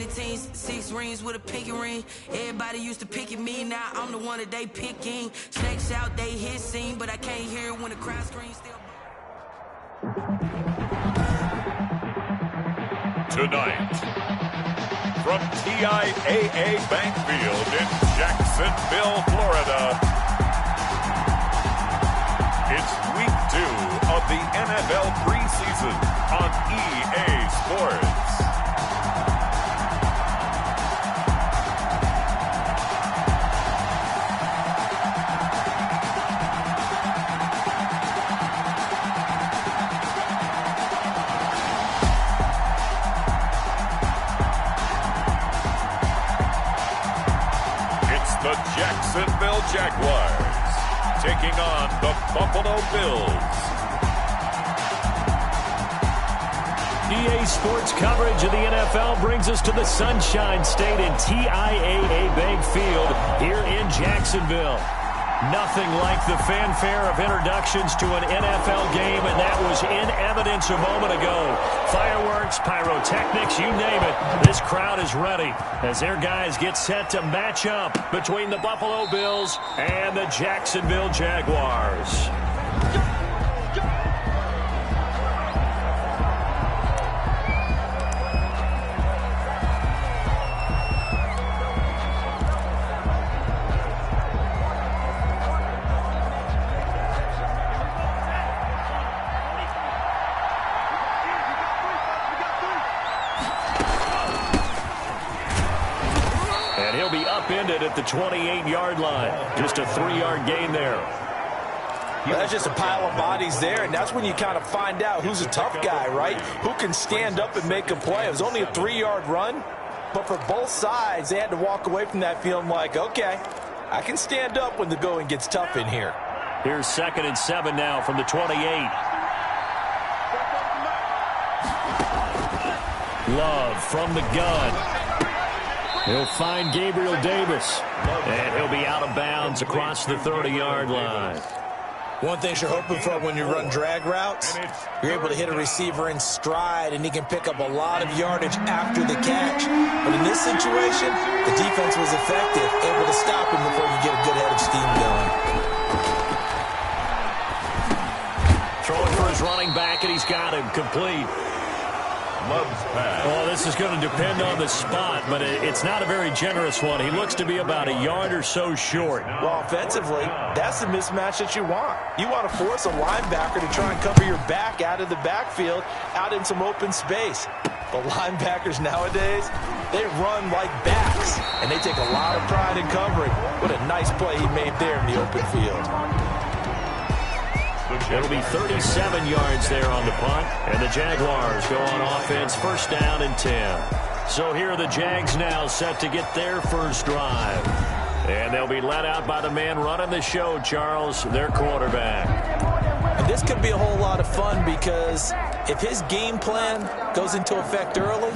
18s, 6 rings with a pinky ring. Everybody used to pick at me, now I'm the one that they picking. Snakes out, they hit scene, but I can't hear it when the crowd screams still. Tonight, from TIAA Bank Field in Jacksonville, Florida, it's week 2 of the NFL preseason on EA Sports. The Jacksonville Jaguars taking on the Buffalo Bills. EA Sports coverage of the NFL brings us to the Sunshine State in TIAA Bank Field here in Jacksonville. Nothing like the fanfare of introductions to an NFL game, and that was in evidence a moment ago. Fireworks, pyrotechnics, you name it. This crowd is ready as their guys get set to match up between the Buffalo Bills and the Jacksonville Jaguars. Upended at the 28-yard line. Just a 3-yard gain there. That's just a pile of bodies there, and that's when you kind of find out who's a tough guy, right? Who can stand up and make a play. It was only a 3-yard run, but for both sides, they had to walk away from that feeling like, okay, I can stand up when the going gets tough in here. Here's 2nd and 7 now from the 28. Love from the gun. He'll find Gabriel Davis, and he'll be out of bounds across the 30-yard line. One thing you're hoping for when you run drag routes, you're able to hit a receiver in stride, and he can pick up a lot of yardage after the catch. But in this situation, the defense was effective, able to stop him before you get a good head of steam going. Throwing for his running back, and he's got him complete. Well, this is going to depend on the spot, but it's not a very generous one. He looks to be about a yard or so short. Well, offensively, that's the mismatch that you want. You want to force a linebacker to try and cover your back out of the backfield, out in some open space. The linebackers nowadays, they run like backs, and they take a lot of pride in covering. What a nice play he made there in the open field. It'll be 37 yards there on the punt, and the Jaguars go on offense, 1st down and 10. So here are the Jags now set to get their first drive. And they'll be led out by the man running the show, Charles, their quarterback. And this could be a whole lot of fun because if his game plan goes into effect early,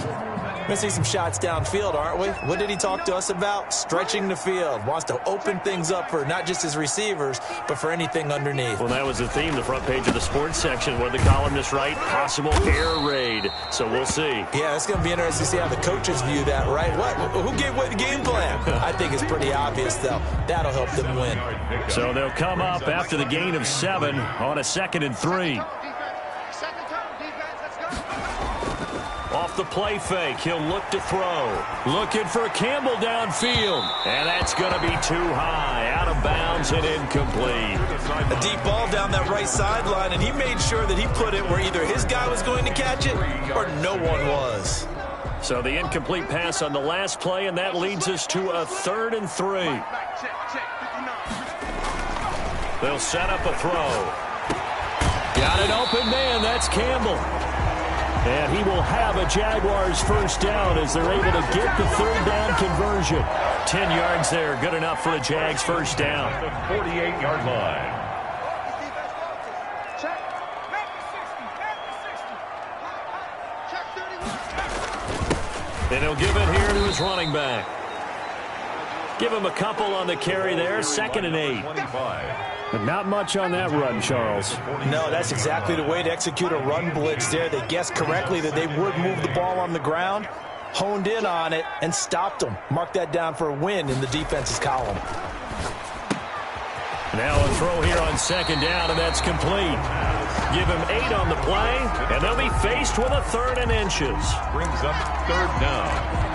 we're going to see some shots downfield, aren't we? What did he talk to us about? Stretching the field. Wants to open things up for not just his receivers, but for anything underneath. Well, that was the theme, the front page of the sports section, where the columnists write possible air raid. So we'll see. Yeah, it's going to be interesting to see how the coaches view that, right? What? Who gave away the game plan? I think it's pretty obvious, though. That'll help them win. So they'll come up after the gain of 7 on a 2nd and 3. Off the play fake, he'll look to throw. Looking for Campbell downfield. And that's going to be too high. Out of bounds and incomplete. A deep ball down that right sideline, and he made sure that he put it where either his guy was going to catch it or no one was. So the incomplete pass on the last play, and that leads us to a 3rd and 3. They'll set up a throw. Got an open man. That's Campbell. And he will have a Jaguars first down as they're able to get the 3rd down conversion. 10 yards there, good enough for the Jags first down. The 48-yard line. And he'll give it here to his running back. Give him a couple on the carry there, 2nd and 8. But not much on that run, Charles. No, that's exactly the way to execute a run blitz there. They guessed correctly that they would move the ball on the ground, honed in on it, and stopped them. Mark that down for a win in the defense's column. Now a throw here on second down, and that's complete. Give him 8 on the play, and they'll be faced with a 3rd and inches. Brings up 3rd down.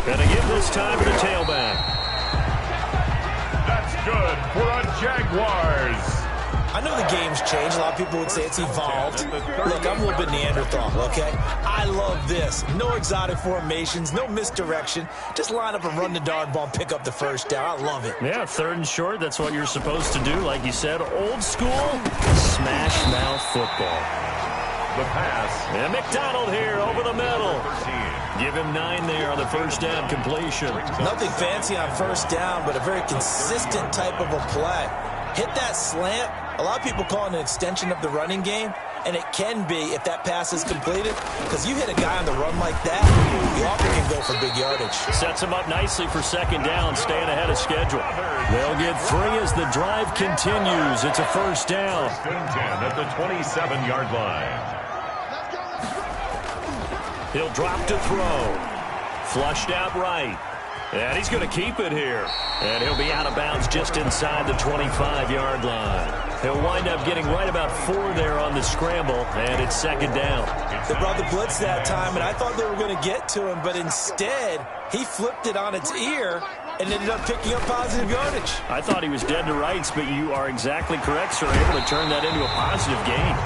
Gonna give this time to the tailback. That's good for a Jaguars. I know the game's changed. A lot of people would say it's evolved. Look, I'm a little bit Neanderthal, okay? I love this. No exotic formations, no misdirection. Just line up and run the darn ball and pick up the first down. I love it. Yeah, 3rd and short. That's what you're supposed to do. Like you said, old school smash mouth football. The pass. And McDonald here over the middle. Give him 9 there on the first down completion. Nothing fancy on first down, but a very consistent type of a play. Hit that slant. A lot of people call it an extension of the running game, and it can be if that pass is completed, because you hit a guy on the run like that, you often can go for big yardage. Sets him up nicely for second down, staying ahead of schedule. They'll get 3 as the drive continues. It's a first down. 1st and 10 at the 27-yard line. He'll drop to throw. Flushed out right. And he's going to keep it here. And he'll be out of bounds just inside the 25-yard line. He'll wind up getting right about 4 there on the scramble, and it's second down. They brought the blitz that time, and I thought they were going to get to him, but instead, he flipped it on its ear and ended up picking up positive yardage. I thought he was dead to rights, but you are exactly correct, sir. Able to turn that into a positive gain.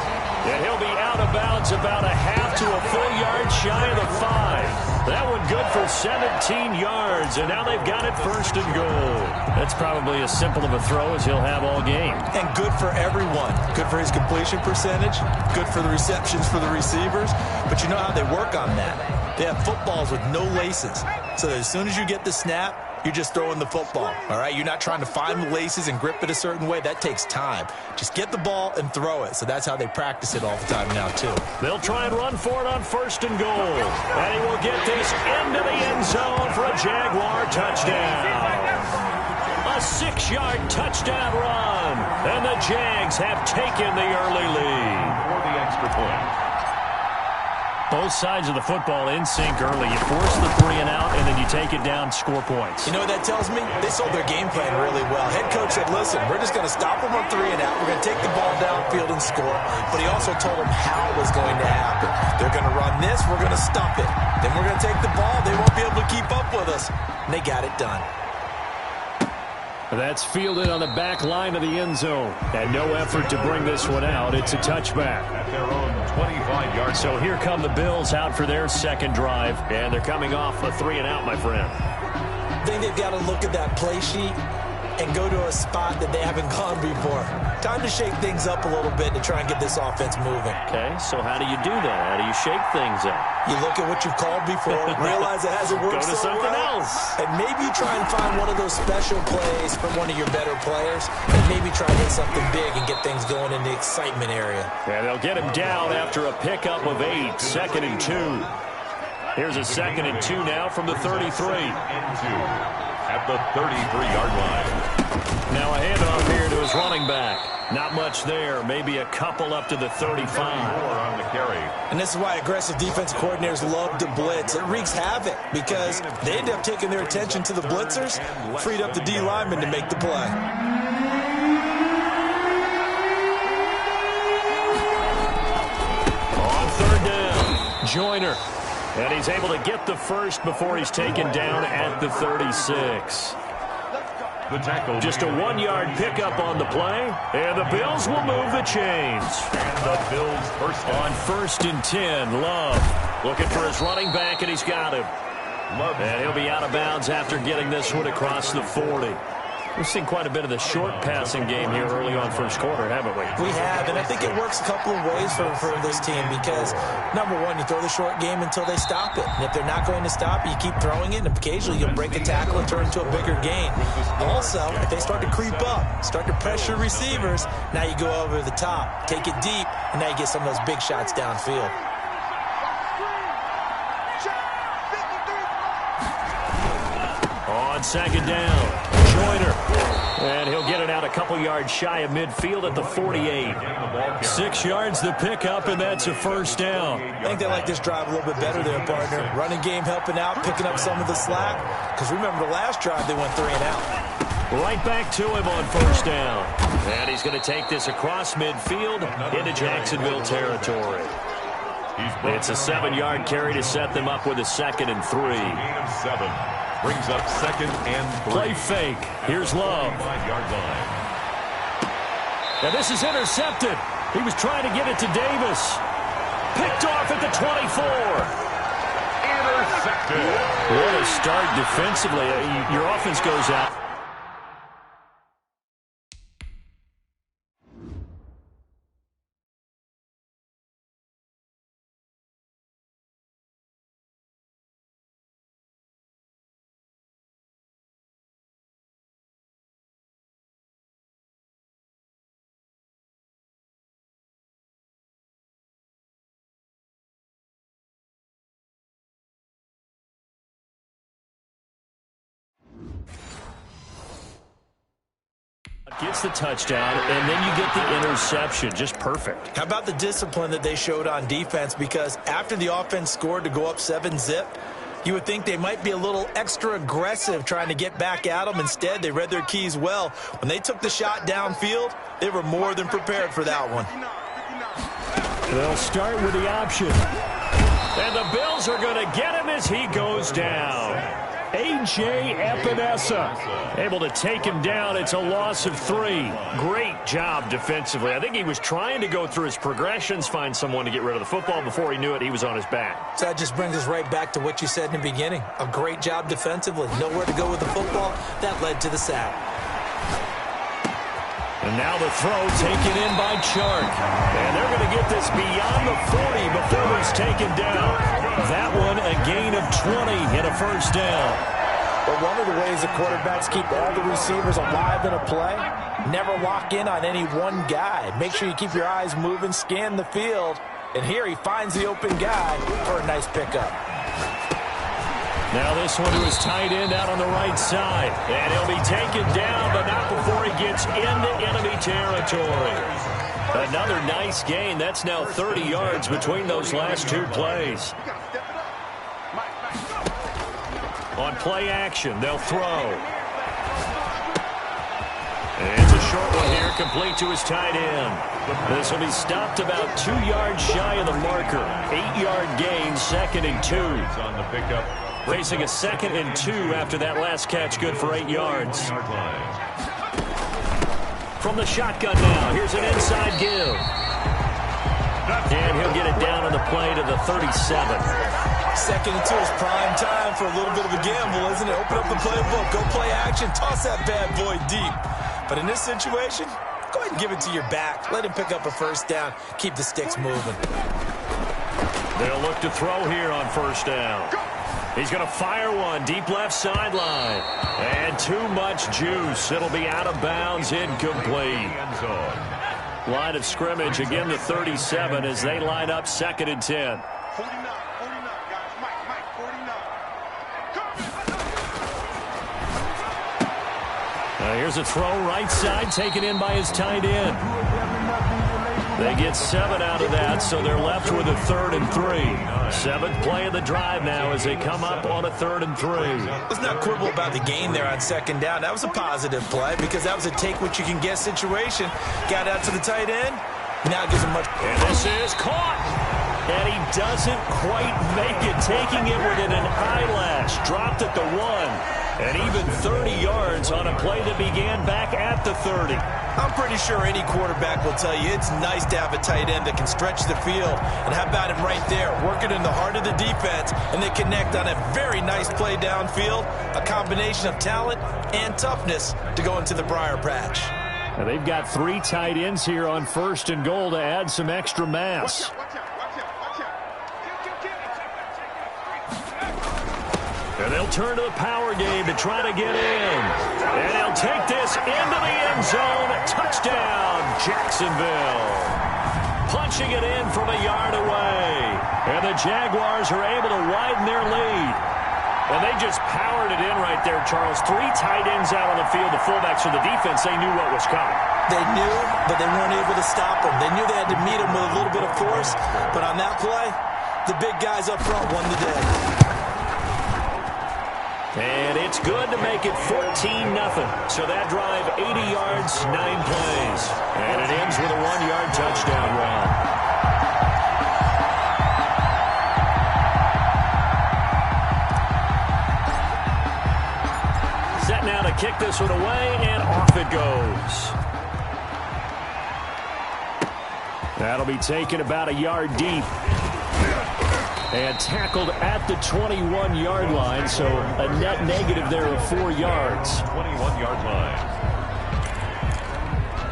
And he'll be out of bounds about a half to a full yard shy of the 5. That one good for 17 yards, and now they've got it 1st and goal. That's probably as simple of a throw as he'll have all game. And good for everyone. Good for his completion percentage, good for the receptions for the receivers, but you know how they work on that. They have footballs with no laces, so that as soon as you get the snap, you're just throwing the football, all right? You're not trying to find the laces and grip it a certain way. That takes time. Just get the ball and throw it. So that's how they practice it all the time now, too. They'll try and run for it on 1st and goal. And he will get this into the end zone for a Jaguar touchdown. A 6-yard touchdown run. And the Jags have taken the early lead. For the extra point. Both sides of the football in sync early. You force the 3 and out, and then you take it down, score points. You know what that tells me? They sold their game plan really well. Head coach said, listen, we're just going to stop them on 3 and out. We're going to take the ball downfield and score. But he also told them how it was going to happen. They're going to run this. We're going to stop it. Then we're going to take the ball. They won't be able to keep up with us. And they got it done. That's fielded on the back line of the end zone. And no effort to bring this one out. It's a touchback. At their own 25-yard. So here come the Bills out for their second drive. And they're coming off a 3 and out, my friend. I think they've got to look at that play sheet and go to a spot that they haven't gone before. Time to shake things up a little bit to try and get this offense moving. Okay, so how do you do that? How do you shake things up? You look at what you've called before, realize it hasn't worked Go to so something well, else. and maybe try and find one of those special plays from one of your better players, and maybe try to hit something big and get things going in the excitement area. And they'll get him down after a pickup of 8, 2nd and 2. Here's a 2nd and 2 now from the 33. At the 33-yard line. Now a handoff here to his running back. Not much there. Maybe a couple up to the 35. On the carry. And this is why aggressive defensive coordinators love to blitz. It wreaks havoc because they end up taking their attention to the blitzers, freed up the D lineman to make the play. On 3rd down, Joyner. And he's able to get the first before he's taken down at the 36. The tackle. Just a 1-yard pickup on the play, and the Bills will move the chains. And the Bills first on 1st and 10, Love looking for his running back, and he's got him. Love. And he'll be out of bounds after getting this one across the 40. We've seen quite a bit of the short passing game here early on first quarter, haven't we? We have, and I think it works a couple of ways for this team because, number one, you throw the short game until they stop it. And if they're not going to stop it, you keep throwing it, and occasionally you'll break a tackle and turn into a bigger gain. Also, if they start to creep up, start to pressure receivers, now you go over the top, take it deep, and now you get some of those big shots downfield. On second down, Joyner. And he'll get it out a couple yards shy of midfield at the 48. 6 yards the pickup, and that's a first down. I think they like this drive a little bit better there, partner. Running game helping out, picking up some of the slack. Because remember the last drive, they went 3 and out. Right back to him on first down. And he's going to take this across midfield into Jacksonville territory. It's a 7-yard carry to set them up with a 2nd and 3. Gain of 7. Brings up 2nd and 3. Play fake. Here's Love. 5-yard line. Now this is intercepted. He was trying to get it to Davis. Picked off at the 24. Intercepted. What a start defensively. Your offense goes out. Gets the touchdown, and then you get the interception. Just perfect. How about the discipline that they showed on defense? Because after the offense scored to go up 7-zip, you would think they might be a little extra aggressive trying to get back at them. Instead, they read their keys well. When they took the shot downfield, they were more than prepared for that one. They'll start with the option. And the Bills are going to get him as he goes down. A.J. Epinesa able to take him down. It's a loss of 3. Great job defensively. I think he was trying to go through his progressions, find someone to get rid of the football. Before he knew it, he was on his back. So that just brings us right back to what you said in the beginning. A great job defensively. Nowhere to go with the football. That led to the sack. And now the throw taken in by Chark. And they're going to get this beyond the 40 before he's taken down. That one a gain of 20 and a first down. But one of the ways the quarterbacks keep all the receivers alive in a play, never lock in on any one guy. Make sure you keep your eyes moving, scan the field. And here he finds the open guy for a nice pickup. Now this one to his tight end out on the right side. And he'll be taken down, but not before he gets into enemy territory. Another nice gain. That's now 30 yards between those last 2 plays. On play action, they'll throw. And it's a short one here, complete to his tight end. This will be stopped about 2 yards shy of the marker. 8-yard gain, 2nd and 2. On the pickup. Facing a 2nd and 2 after that last catch, good for 8 yards. From the shotgun now, here's an inside give. And he'll get it down on the play to the 37. 2nd and 2 is prime time for a little bit of a gamble, isn't it? Open up the playbook, go play action, toss that bad boy deep. But in this situation, go ahead and give it to your back. Let him pick up a first down. Keep the sticks moving. They'll look to throw here on first down. He's going to fire one deep left sideline. And too much juice. It'll be out of bounds, incomplete. Line of scrimmage, again the 37 as they line up 2nd and 10. Here's a throw right side taken in by his tight end. They get 7 out of that, so they're left with a 3rd and 3. 7th play of the drive now as they come up on a 3rd and 3. Let's not quibble about the gain there on 2nd down. That was a positive play because that was a take-what-you-can-get situation. Got out to the tight end. Now it gives him much. And this is caught. And he doesn't quite make it, taking it within an eyelash. Dropped at the 1. And even 30 yards on a play that began back at the 30. I'm pretty sure any quarterback will tell you it's nice to have a tight end that can stretch the field. And how about him right there, working in the heart of the defense, and they connect on a very nice play downfield, a combination of talent and toughness to go into the briar patch. Now they've got 3 tight ends here on 1st and goal to add some extra mass. And they'll turn to the power game to try to get in. And he'll take this into the end zone. Touchdown, Jacksonville. Punching it in from a yard away. And the Jaguars are able to widen their lead. And they just powered it in right there, Charles. 3 tight ends out on the field. The fullbacks of the defense, they knew what was coming. They knew, but they weren't able to stop them. They knew they had to meet them with a little bit of force. But on that play, the big guys up front won the day. And it's good to make it 14-0. So that drive, 80 yards, 9 plays. And it ends with a 1-yard touchdown run. Set now to kick this one away, and off it goes. That'll be taken about a yard deep. And tackled at the 21-yard line, so a net negative there of 4 yards. 21-yard line.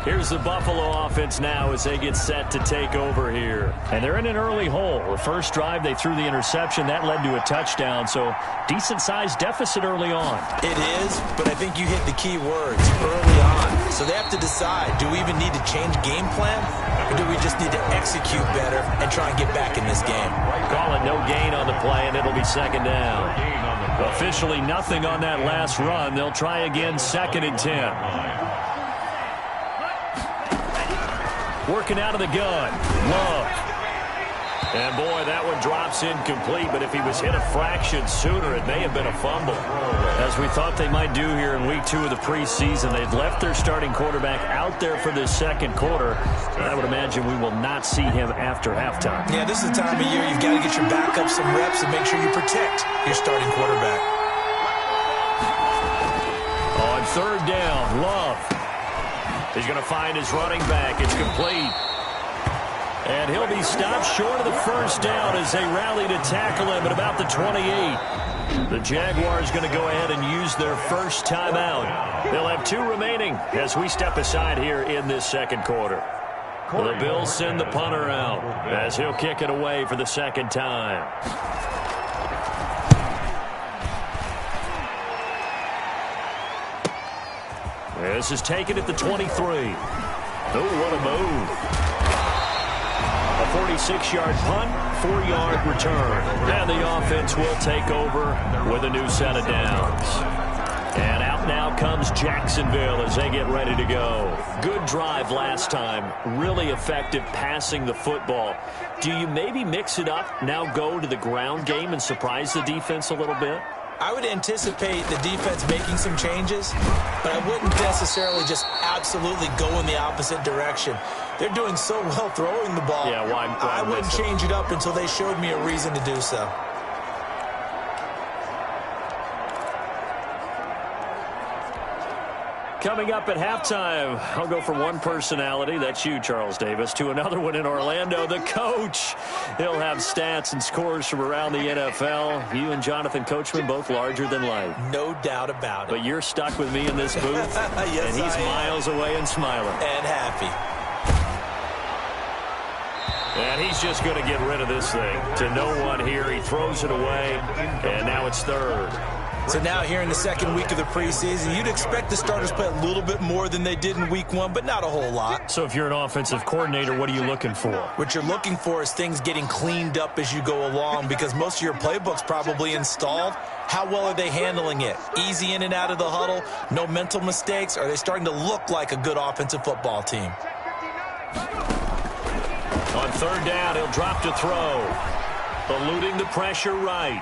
Here's the Buffalo offense now as they get set to take over here. And they're in an early hole. The first drive, they threw the interception. That led to a touchdown, so decent-sized deficit early on. It is, but I think you hit the key words, early on. So they have to decide, do we even need to change game plan, or do we just need to execute better and try and get back in this game? Call it no gain on the play, and it'll be 2nd down. Officially nothing on that last run. They'll try again, 2nd and 10. Working out of the gun. Love. And, boy, that one drops incomplete, but if he was hit a fraction sooner, it may have been a fumble. As we thought they might do here in week 2 of the preseason, they've left their starting quarterback out there for this 2nd quarter. And I would imagine we will not see him after halftime. Yeah, this is the time of year you've got to get your backup some reps and make sure you protect your starting quarterback. On 3rd down, Love. He's going to find his running back. It's complete. And he'll be stopped short of the 1st down as they rally to tackle him at about the 28. The Jaguars going to go ahead and use their first timeout. They'll have 2 remaining as we step aside here in this 2nd quarter. The Bills send the punter out as he'll kick it away for the 2nd time. This is taken at the 23. Oh, what a move. A 46-yard punt, 4-yard return. And the offense will take over with a new set of downs. And out now comes Jacksonville as they get ready to go. Good drive last time. Really effective passing the football. Do you maybe mix it up, now go to the ground game and surprise the defense a little bit? I would anticipate the defense making some changes, but I wouldn't necessarily just absolutely go in the opposite direction. They're doing so well throwing the ball. Yeah, why I wouldn't change it up until they showed me a reason to do so. Coming up at halftime, I'll go from one personality, that's you, Charles Davis, to another one in Orlando, the coach. He'll have stats and scores from around the NFL. You and Jonathan Coachman, both larger than life. No doubt about it. But you're stuck with me in this booth, yes, and he's miles away and smiling. And happy. And he's just going to get rid of this thing. To no one here, he throws it away, and now it's 3rd. So now here in the 2nd week of the preseason, you'd expect the starters play a little bit more than they did in week 1, but not a whole lot. So if you're an offensive coordinator, what are you looking for? What you're looking for is things getting cleaned up as you go along because most of your playbook's probably installed. How well are they handling it? Easy in and out of the huddle? No mental mistakes? Are they starting to look like a good offensive football team? On 3rd down, he'll drop to throw. Eluding the pressure right.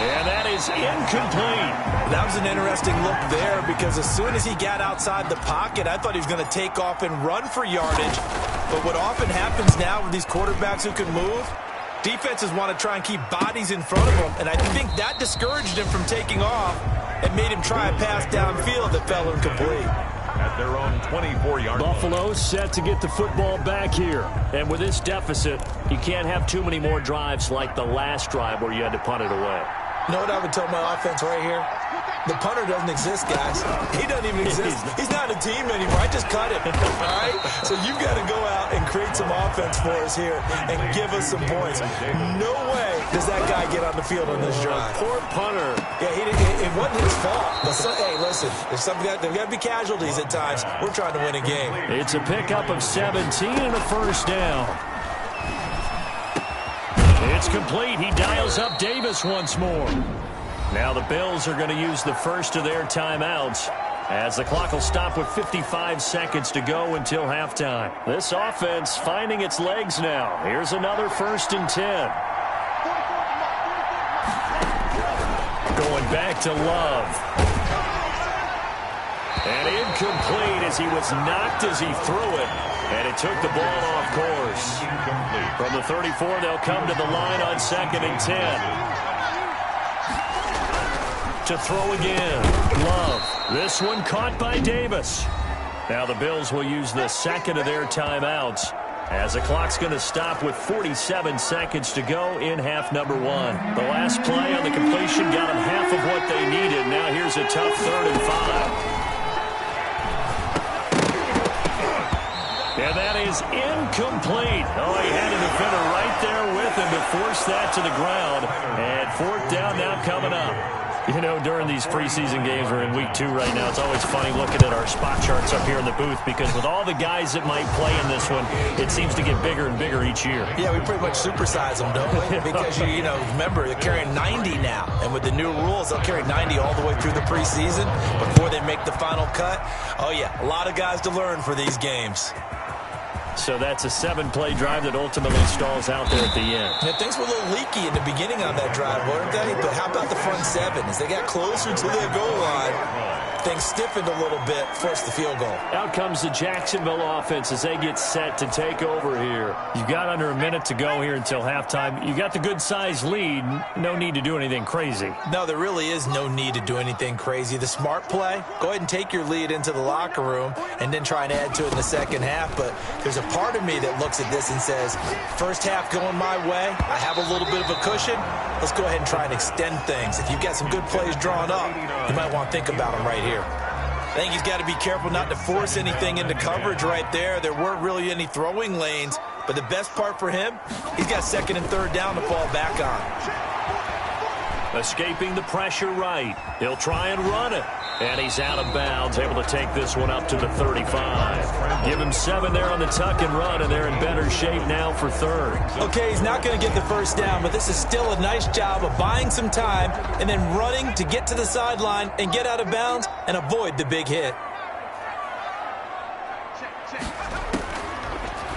And that is incomplete. That was an interesting look there because as soon as he got outside the pocket, I thought he was going to take off and run for yardage. But what often happens now with these quarterbacks who can move, Defenses want to try and keep bodies in front of them, and I think that discouraged him from taking off and made him try a pass downfield that fell incomplete. At their own 24-yard line. Buffalo set to get the football back here. And with this deficit, you can't have too many more drives like the last drive where you had to punt it away. You know what I would tell my offense right here? The punter doesn't exist, guys. He doesn't even exist. He's not a team anymore. I just cut him, all right? So you've got to go out and create some offense for us here and give us some points. No way does that guy get on the field on this drive. Poor punter. Yeah, it wasn't his fault. But hey, listen, there's got to be casualties at times. We're trying to win a game. It's a pickup of 17 and a first down. It's complete. He dials up Davis once more. Now the Bills are going to use the first of their timeouts as the clock will stop with 55 seconds to go until halftime. This offense finding its legs now. Here's another 1st and 10. Going back to Love. And incomplete as he was knocked as he threw it. And it took the ball off course. From the 34, they'll come to the line on 2nd and 10. To throw again. Love. This one caught by Davis. Now the Bills will use the second of their timeouts as the clock's going to stop with 47 seconds to go in half number 1. The last play on the completion got them half of what they needed. Now here's a tough 3rd and 5. And that is incomplete. Oh, he had a defender right there with him to force that to the ground. And 4th down now coming up. You know, during these preseason games, we're in week 2 right now, it's always funny looking at our spot charts up here in the booth because with all the guys that might play in this one, it seems to get bigger and bigger each year. Yeah, we pretty much supersize them, don't we? Because, you know, remember, they're carrying 90 now. And with the new rules, they'll carry 90 all the way through the preseason before they make the final cut. Oh, yeah, a lot of guys to learn for these games. So that's a 7-play drive that ultimately stalls out there at the end. Yeah, things were a little leaky in the beginning on that drive, weren't they? But how about the front 7? As they got closer to their goal line, things stiffened a little bit, forced the field goal. Out comes the Jacksonville offense as they get set to take over here. You've got under a minute to go here until halftime. You got the good-sized lead. No need to do anything crazy. No, there really is no need to do anything crazy. The smart play, go ahead and take your lead into the locker room and then try and add to it in the second half. But there's a part of me that looks at this and says, first half going my way, I have a little bit of a cushion. Let's go ahead and try and extend things. If you've got some good plays drawn up, you might want to think about them right here. I think he's got to be careful not to force anything into coverage right there. There weren't really any throwing lanes, but the best part for him, he's got 2nd and 3rd down to fall back on. Escaping the pressure right. He'll try and run it. And he's out of bounds, able to take this one up to the 35. Give him 7 there on the tuck and run, and they're in better shape now for 3rd. Okay, he's not going to get the first down, but this is still a nice job of buying some time and then running to get to the sideline and get out of bounds and avoid the big hit.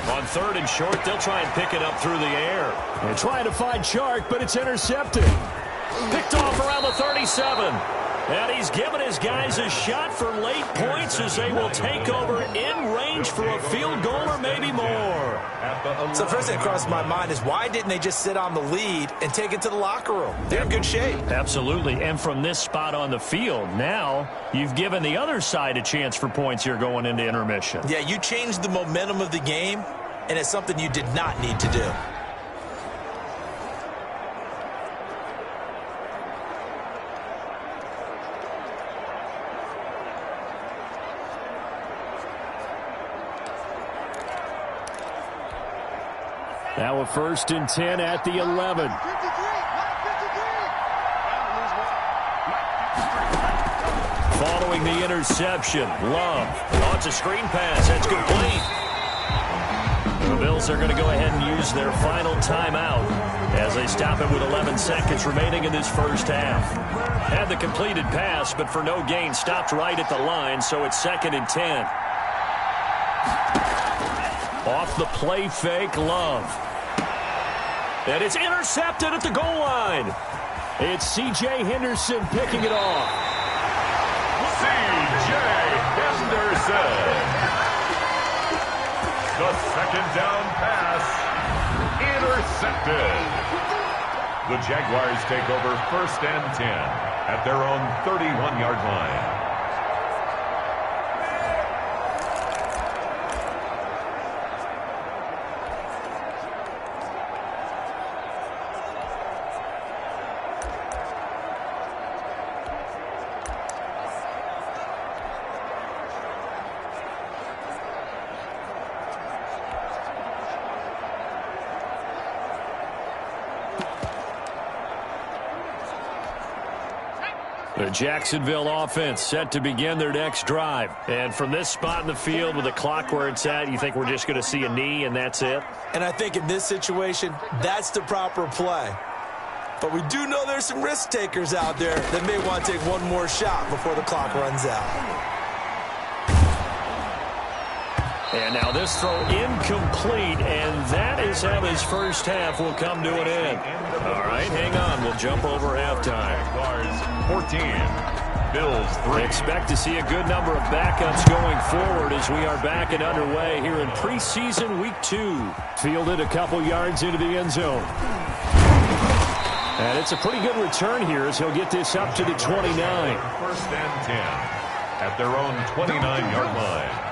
On 3rd and short, they'll try and pick it up through the air. They're trying to find Chark, but it's intercepted. Picked off around the 37. And he's given his guys a shot for late points as they will take over in range for a field goal or maybe more. So first thing that crossed my mind is why didn't they just sit on the lead and take it to the locker room? They're in good shape. Absolutely. And from this spot on the field, now you've given the other side a chance for points here going into intermission. Yeah, you changed the momentum of the game, and it's something you did not need to do. Now a 1st and 10 at the 11. Following the interception, Love. Oh, it's a screen pass. That's complete. The Bills are going to go ahead and use their final timeout as they stop it with 11 seconds remaining in this first half. Had the completed pass, but for no gain, stopped right at the line, so it's 2nd and 10. Off the play fake, Love. And it's intercepted at the goal line. It's C.J. Henderson picking it off. C.J. Henderson. The 2nd down pass Intercepted. The Jaguars take over 1st and 10 at their own 31-yard line. The Jacksonville offense set to begin their next drive. And from this spot in the field with the clock where it's at, you think we're just going to see a knee and that's it? And I think in this situation, that's the proper play. But we do know there's some risk takers out there that may want to take one more shot before the clock runs out. And now this throw incomplete, and that is how this first half will come to an end. All right, hang on. We'll jump over halftime. 14, Bills 3. Expect to see a good number of backups going forward as we are back and underway here in preseason week 2. Fielded a couple yards into the end zone. And it's a pretty good return here as he'll get this up to the 29. 1st and 10 at their own 29-yard line.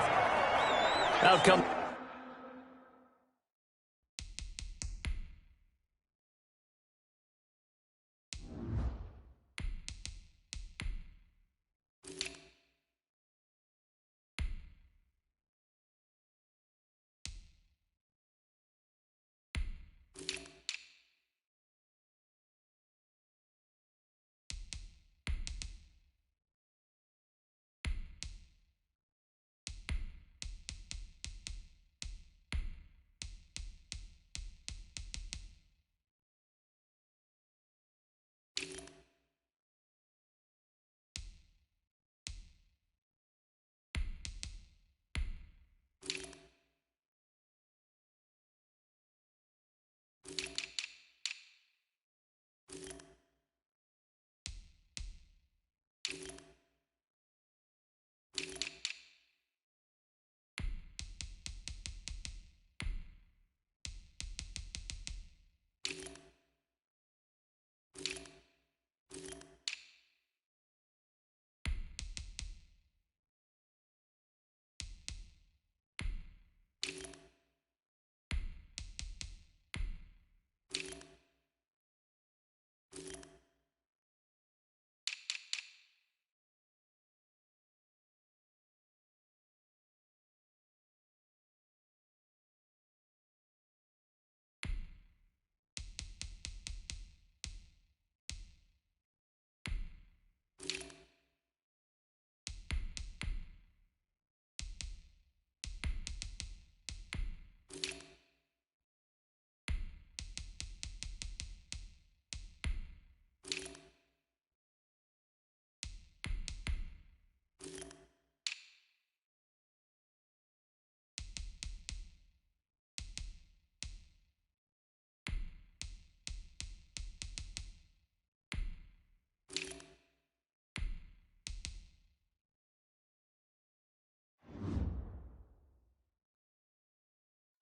Outcome.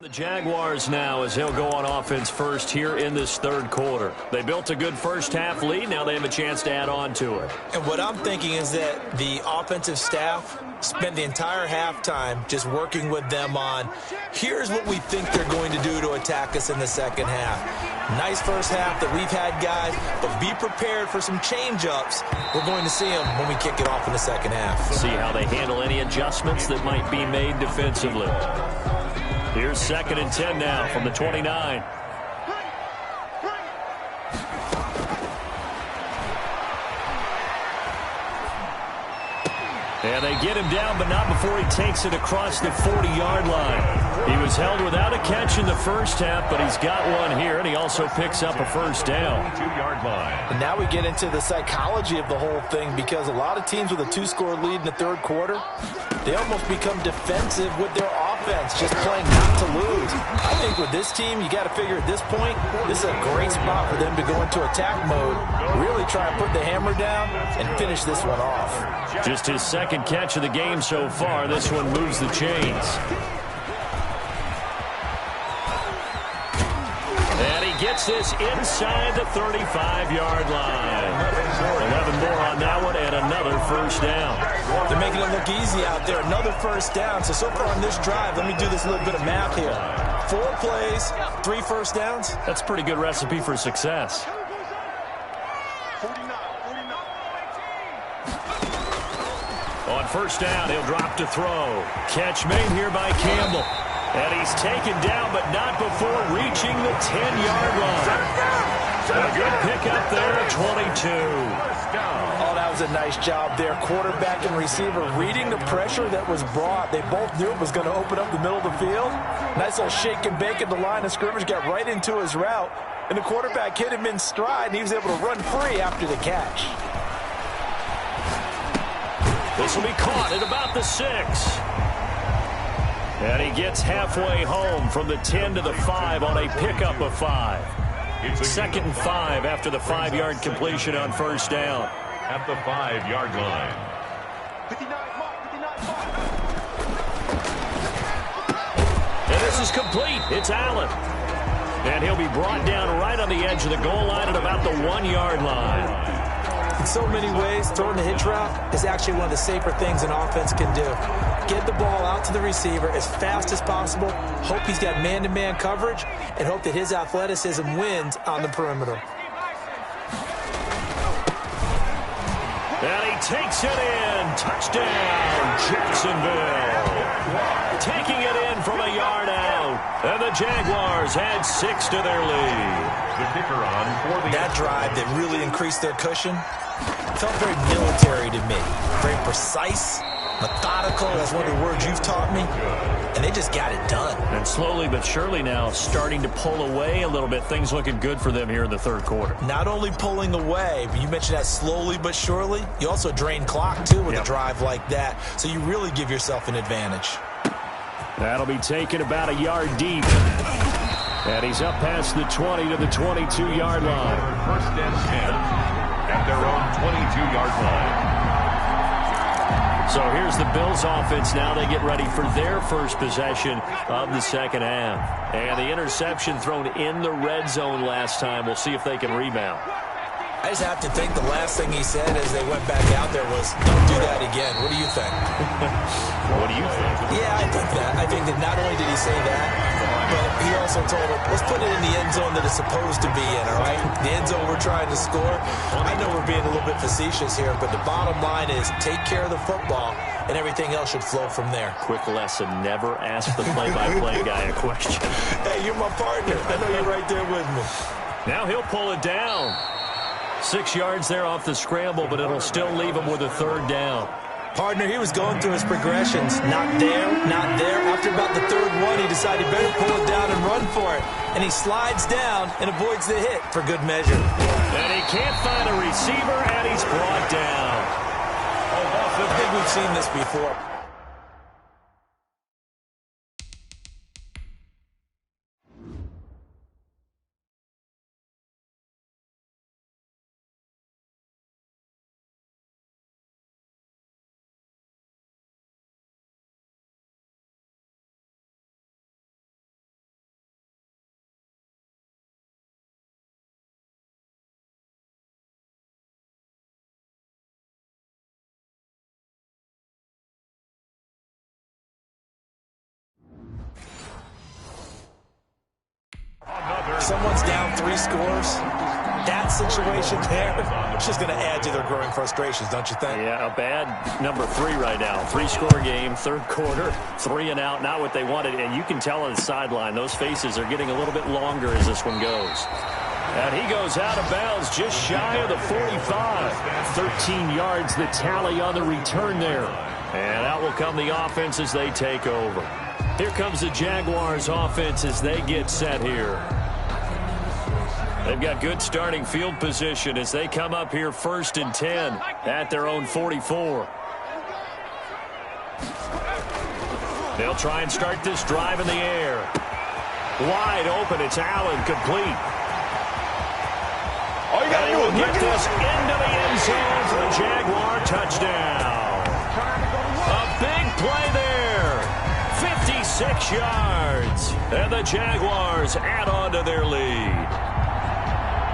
The Jaguars now as they'll go on offense first here in this third quarter. They built a good first half lead. Now they have a chance to add on to it. And what I'm thinking is that the offensive staff spent the entire halftime just working with them on, here's what we think they're going to do to attack us in the second half. Nice first half that we've had, guys, but be prepared for some change-ups. We're going to see them when we kick it off in the second half. See how they handle any adjustments that might be made defensively. Here's 2nd and 10 now from the 29. And they get him down, but not before he takes it across the 40-yard line. He was held without a catch in the first half, but he's got one here, and he also picks up a first down. 2-yard line. And now we get into the psychology of the whole thing, because a lot of teams with a 2-score lead in the third quarter, they almost become defensive with their offense, just playing not to lose. I think with this team, you got to figure at this point, this is a great spot for them to go into attack mode, really try and put the hammer down and finish this one off. Just his second catch of the game so far. This one moves the chains. gets this inside the 35-yard line. 11 more on that one and another first down. They're making it look easy out there. Another first down. So far on this drive, let me do this little bit of math here. 4 plays, 3 first downs. That's a pretty good recipe for success. On first down, he'll drop to throw. Catch made here by Campbell. And he's taken down, but not before reaching the 10-yard line. A good pickup there at 22. Oh, that was a nice job there. Quarterback and receiver reading the pressure that was brought. They both knew it was going to open up the middle of the field. Nice little shake and bake at the line of scrimmage, got right into his route. And the quarterback hit him in stride, and he was able to run free after the catch. This will be caught at about the 6. And he gets halfway home from the 10 to the 5 on a pickup of 5. 2nd and 5 after the 5-yard completion on first down. At the 5-yard line. And this is complete. It's Allen. And he'll be brought down right on the edge of the goal line at about the 1-yard line. In so many ways, throwing the hitch route is actually one of the safer things an offense can do. Get the ball out to the receiver as fast as possible, hope he's got man-to-man coverage, and hope that his athleticism wins on the perimeter. And he takes it in. Touchdown, Jacksonville. Taking it in from a yard out. And the Jaguars add 6 to their lead. The kicker on for the... That drive that really increased their cushion felt very military to me. Very precise, methodical. That's one of the words you've taught me. And they just got it done. And slowly but surely now starting to pull away a little bit. Things looking good for them here in the third quarter. Not only pulling away, but you mentioned that slowly but surely. You also drain clock, too, with a drive like that. So you really give yourself an advantage. That'll be taken about a yard deep. And he's up past the 20 to the 22-yard line. First and 10 at their own 22-yard line. So here's the Bills offense now. They get ready for their first possession of the second half. And the interception thrown in the red zone last time. We'll see if they can rebound. I just have to think the last thing he said as they went back out there was, don't do that again. What do you think? What do you think? Yeah, I think that. I think that not only did he say that, but he also told him, let's put it in the end zone that it's supposed to be in, all right? The end zone we're trying to score. I know we're being a little bit facetious here, but the bottom line is take care of the football, and everything else should flow from there. Quick lesson, never ask the play-by-play guy a question. Hey, you're my partner. I know you're right there with me. Now he'll pull it down. 6 yards there off the scramble, but it'll still leave him with a third down. Partner, he was going through his progressions. Not there, not there. After about the third one, he decided he better pull it down and run for it. And he slides down and avoids the hit for good measure. And he can't find a receiver, and he's brought down. I think we've seen this before. Someone's down 3 scores. That situation there, it's just going to add to their growing frustrations, don't you think? Yeah, a bad number 3 right now. 3-score game, third quarter, 3 and out, not what they wanted. And you can tell on the sideline, those faces are getting a little bit longer as this one goes. And he goes out of bounds just shy of the 45. 13 yards, the tally on the return there. And out will come the offense as they take over. Here comes the Jaguars offense as they get set here. They've got good starting field position as they come up here 1st and 10 at their own 44. They'll try and start this drive in the air. Wide open, it's Allen, complete. All you got to do is get this into the end zone for a Jaguar touchdown. A big play there. 56 yards. And the Jaguars add on to their lead.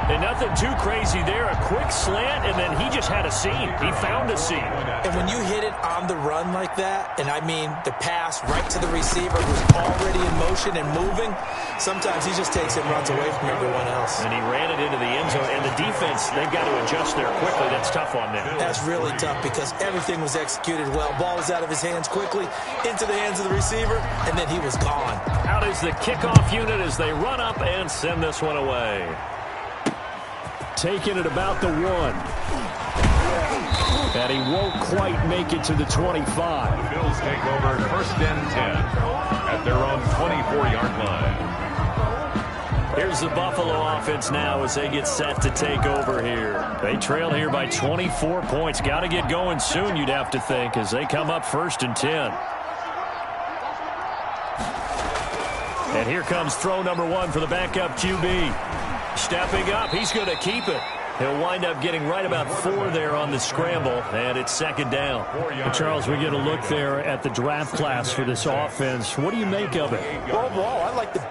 And nothing too crazy there. A quick slant, and then he just had a seam. He found a seam. And when you hit it on the run like that, and I mean the pass right to the receiver who's already in motion and moving, sometimes he just takes it and runs away from everyone else. And he ran it into the end zone. And the defense, they've got to adjust there quickly. That's tough on them. That's really tough because everything was executed well. Ball was out of his hands quickly, into the hands of the receiver, and then he was gone. Out is the kickoff unit as they run up and send this one away. Taking it about the 1. And he won't quite make it to the 25. The Bills take over 1st and 10 at their own 24-yard line. Here's the Buffalo offense now as they get set to take over here. They trail here by 24 points. Got to get going soon, you'd have to think, as they come up 1st and 10. And here comes throw number 1 for the backup QB. Stepping up, he's going to keep it. He'll wind up getting right about 4 there on the scramble, and it's 2nd down. And Charles, we get a look there at the draft class for this offense. What do you make of it? Overall, I like the...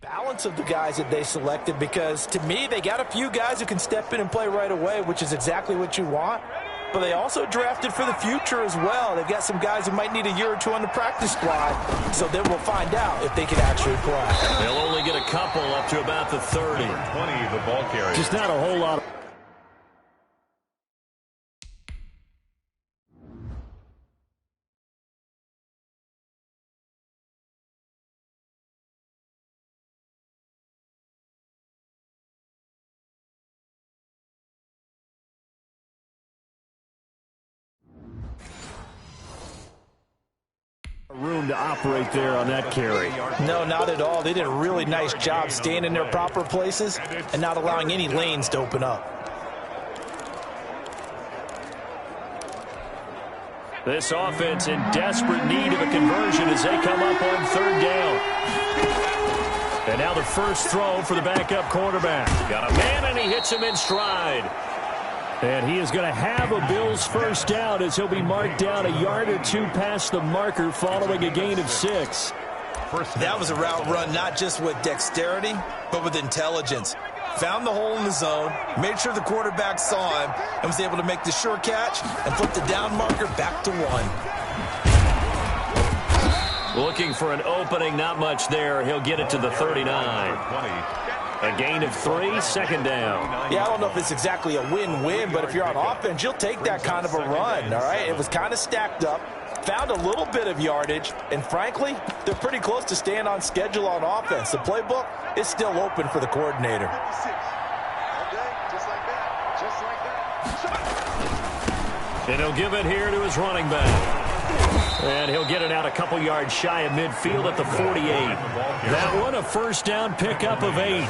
balance of the guys that they selected, because to me they got a few guys who can step in and play right away, which is exactly what you want, but they also drafted for the future as well. They've got some guys who might need a year or 2 on the practice squad, so then we'll find out if they can actually play. They'll only get a couple up to about the 30. 20, the ball carrier. Just not a whole lot of... room to operate there on that carry. No, not at all. They did a really nice job staying in their proper places and not allowing any lanes to open up. This offense in desperate need of a conversion as they come up on 3rd down. And now the first throw for the backup quarterback. Got a man, and he hits him in stride. And he is going to have a Bills first down as he'll be marked down a yard or 2 past the marker following a gain of 6. That was a route run not just with dexterity, but with intelligence. Found the hole in the zone, made sure the quarterback saw him, and was able to make the sure catch and flip the down marker back to 1. Looking for an opening, not much there. He'll get it to the 39. A gain of 3, 2nd down. Yeah, I don't know if it's exactly a win-win, but if you're on offense, you'll take that kind of a run, all right? It was kind of stacked up, found a little bit of yardage, and frankly, they're pretty close to staying on schedule on offense. The playbook is still open for the coordinator. And he'll give it here to his running back. And he'll get it out a couple yards shy of midfield at the 48. That one, a first down pickup of 8.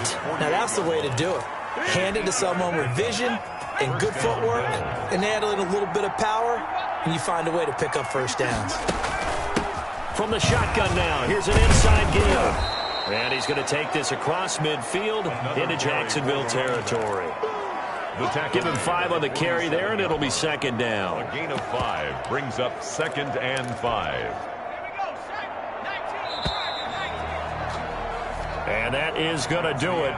Now that's the way to do it. Hand it to someone with vision and good footwork, and add in a little bit of power, and you find a way to pick up first downs. From the shotgun now, here's an inside give. And he's going to take this across midfield into Jacksonville territory. Give him 5 on the carry there, and it'll be 2nd down. A gain of 5 brings up 2nd and 5. And that is going to do it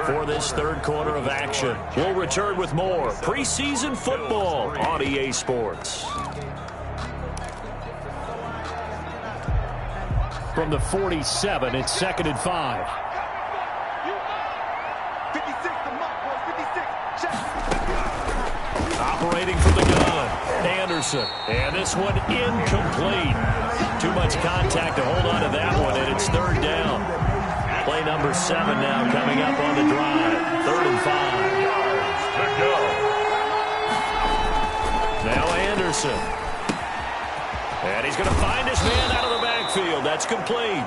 for this 3rd quarter of action. We'll return with more preseason football on EA Sports. From the 47, it's 2nd and 5. Operating from the gun, Anderson. And this one incomplete. Too much contact to hold on to that one, and it's 3rd down. Play number 7 now coming up on the drive. 3rd and 5. Yards to go. Now Anderson. he's going to find his man out of the backfield. That's complete.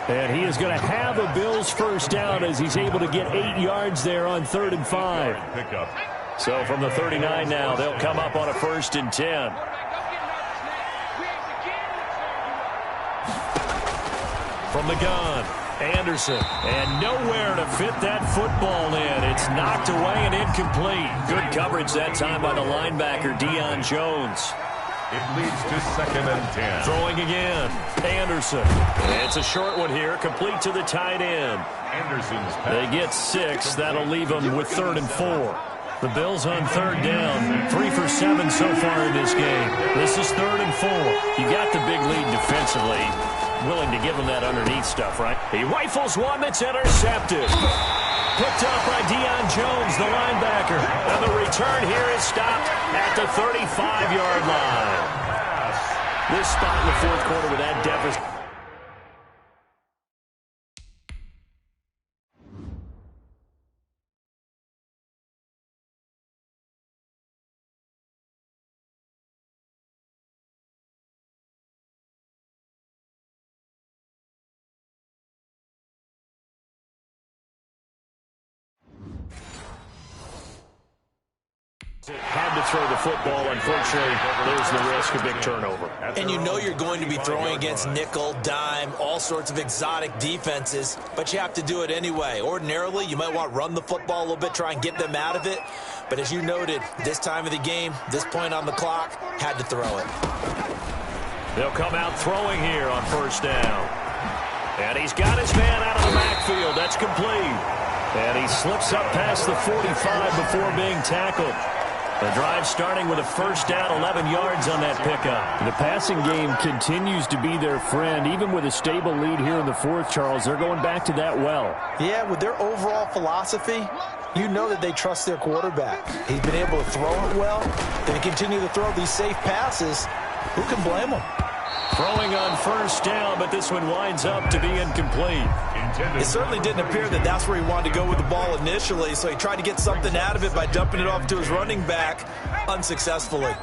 And he is going to have a Bills first down as he's able to get 8 yards there on 3rd and 5. So from the 39 now, they'll come up on a 1st and 10. From the gun, Anderson. And nowhere to fit that football in. It's knocked away and incomplete. Good coverage that time by the linebacker, Deion Jones. It leads to 2nd and 10. Throwing again. Anderson. It's a short one here, complete to the tight end. Anderson's pass. They get 6. That'll leave them with 3rd and 4. The Bills on 3rd down. 3 for 7 so far in this game. This is 3rd and 4. You got the big lead defensively. Willing to give him that underneath stuff, right? He rifles one that's intercepted. Picked up by Deion Jones, the linebacker. And the return here is stopped at the 35-yard line. This spot in the 4th quarter with that deficit. Had to throw the football. Unfortunately, there's the risk of big turnover. And you know you're going to be throwing against nickel, dime, all sorts of exotic defenses, but you have to do it anyway. Ordinarily, you might want to run the football a little bit, try and get them out of it. But as you noted, this time of the game, this point on the clock, had to throw it. They'll come out throwing here on 1st down. And he's got his man out of the backfield. That's complete. And he slips up past the 45 before being tackled. The drive starting with a 1st down, 11 yards on that pickup. The passing game continues to be their friend. Even with a stable lead here in the 4th, Charles, they're going back to that well. Yeah, with their overall philosophy, you know that they trust their quarterback. He's been able to throw it well. They continue to throw these safe passes. Who can blame them? Throwing on 1st down, but this one winds up to be incomplete. It certainly didn't appear that that's where he wanted to go with the ball initially, so he tried to get something out of it by dumping it off to his running back unsuccessfully.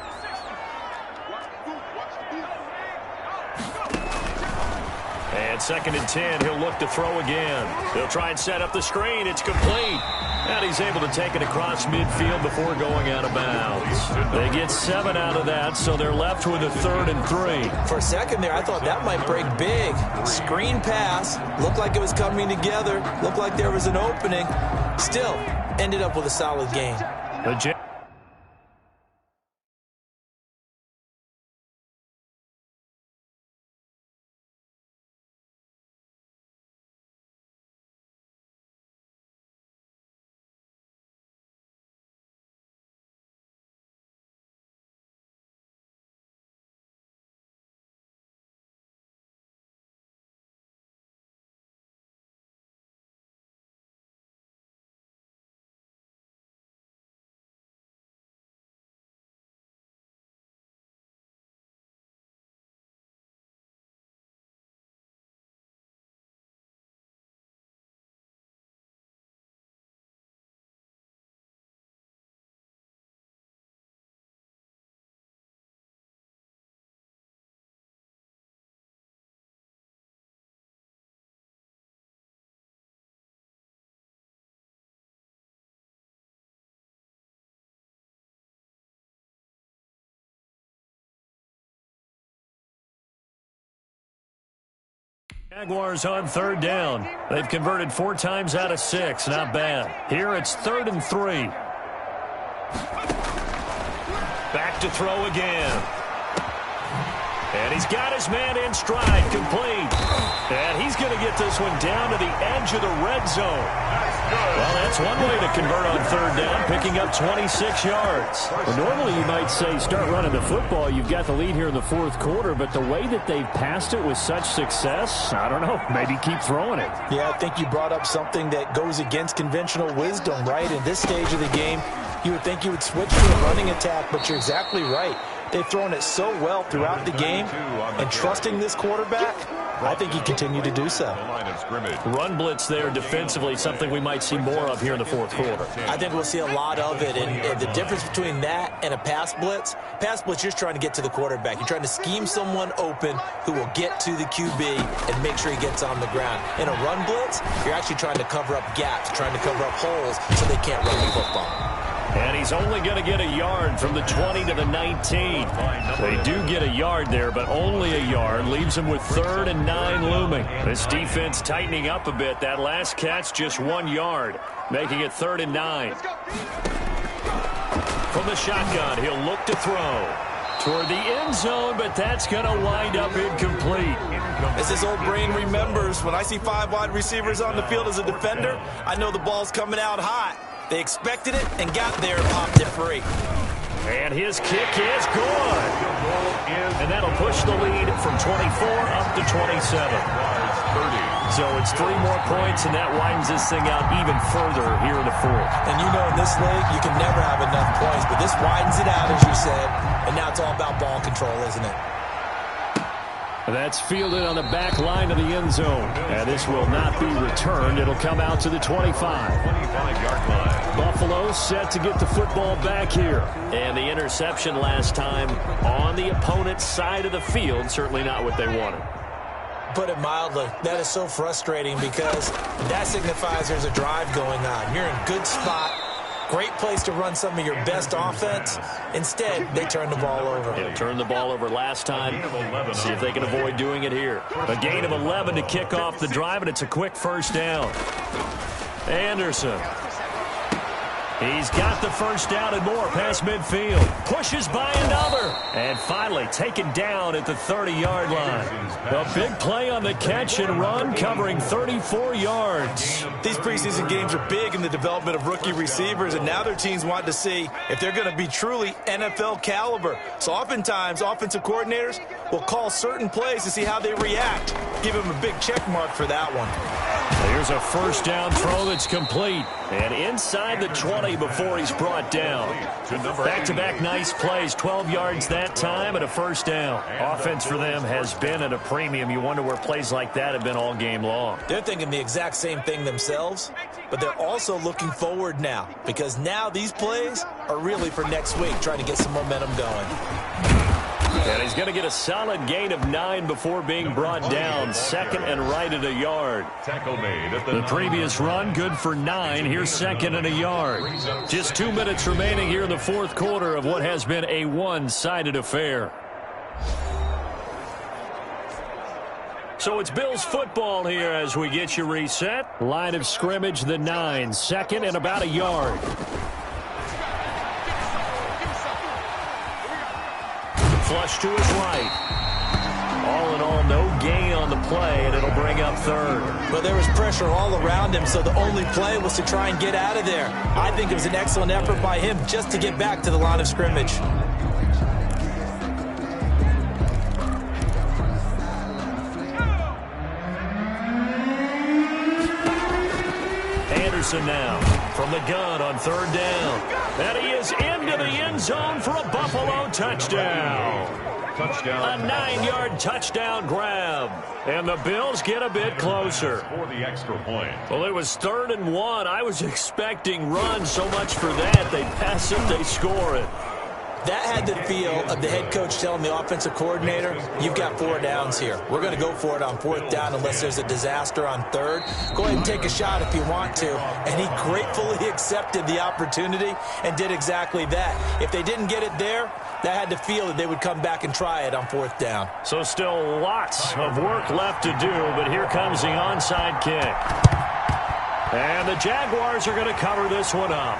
And 2nd and 10, he'll look to throw again. He'll try and set up the screen. It's complete. And he's able to take it across midfield before going out of bounds. They get 7 out of that, so they're left with a 3rd and 3. For a second there, I thought that might break big. Screen pass. Looked like it was coming together. Looked like there was an opening. Still, ended up with a solid gain. Jaguars on 3rd down. They've converted 4 times out of 6. Not bad. Here it's 3rd and 3. Back to throw again. And he's got his man in stride, complete. And he's going to get this one down to the edge of the red zone. Well, that's one way to convert on 3rd down, picking up 26 yards. Well, normally you might say start running the football. You've got the lead here in the 4th quarter, but the way that they've passed it with such success, I don't know, maybe keep throwing it. Yeah, I think you brought up something that goes against conventional wisdom, right? In this stage of the game, you would think you would switch to a running attack, but you're exactly right. They've thrown it so well throughout the game, and trusting this quarterback, I think he continued to do so. Run blitz there defensively, something we might see more of here in the fourth quarter. I think we'll see a lot of it, and the difference between that and a pass blitz, you're just trying to get to the quarterback. You're trying to scheme someone open who will get to the QB and make sure he gets on the ground. In a run blitz, you're actually trying to cover up gaps, trying to cover up holes so they can't run the football. And he's only going to get a yard from the 20 to the 19. They do get a yard there, but only a yard. Leaves him with 3rd and 9 looming. This defense tightening up a bit. That last catch, just 1 yard, making it 3rd and 9. From the shotgun, he'll look to throw toward the end zone, but that's going to wind up incomplete. As his old brain remembers, when I see 5 wide receivers on the field as a defender, I know the ball's coming out hot. They expected it and got there and popped it free. And his kick is good. And that'll push the lead from 24 up to 27. So it's 3 more points, and that widens this thing out even further here in the fourth. And you know in this league, you can never have enough points, but this widens it out, as you said, and now it's all about ball control, isn't it? That's fielded on the back line of the end zone. And this will not be returned. It'll come out to the 25-yard line. Buffalo set to get the football back here. And the interception last time on the opponent's side of the field, certainly not what they wanted. Put it mildly, that is so frustrating because that signifies there's a drive going on. You're in a good spot. Great place to run some of your best offense. Instead, they turn the ball over. They turned the ball over last time. See if they can avoid doing it here. A gain of 11 to kick off the drive, and it's a quick first down. Anderson. He's got the first down and more past midfield. Pushes by another. And finally taken down at the 30-yard line. A big play on the catch and run, covering 34 yards. These preseason games are big in the development of rookie receivers, and now their teams want to see if they're going to be truly NFL caliber. So oftentimes, offensive coordinators will call certain plays to see how they react. Give them a big check mark for that one. Here's a first down throw that's complete. And inside the 20 before he's brought down. Back-to-back nice plays, 12 yards that time and a first down. Offense for them has been at a premium. You wonder where plays like that have been all game long. They're thinking the exact same thing themselves, but they're also looking forward now because now these plays are really for next week, trying to get some momentum going. And he's going to get a solid gain of 9 before being brought down. Second and right at a yard. The previous run, good for 9. Here's second and a yard. Just 2 minutes remaining here in the fourth quarter of what has been a one-sided affair. So it's Bills football here as we get you reset. Line of scrimmage, the 9. Second and about a yard. Flush to his right. All in all, no gain on the play, and it'll bring up third. Well, there was pressure all around him, so the only play was to try and get out of there. I think it was an excellent effort by him just to get back to the line of scrimmage. Anderson now from the gun on third down. And he is into the end zone for a Buffalo touchdown. A 9-yard touchdown grab. And the Bills get a bit closer. For the extra point. Well, it was 3rd and 1. I was expecting runs so much for that. They pass it, they score it. That had the feel of the head coach telling the offensive coordinator, you've got 4 downs here. We're going to go for it on 4th down unless there's a disaster on 3rd. Go ahead and take a shot if you want to. And he gratefully accepted the opportunity and did exactly that. If they didn't get it there, that had the feel that they would come back and try it on 4th down. So still lots of work left to do, but here comes the onside kick. And the Jaguars are going to cover this one up.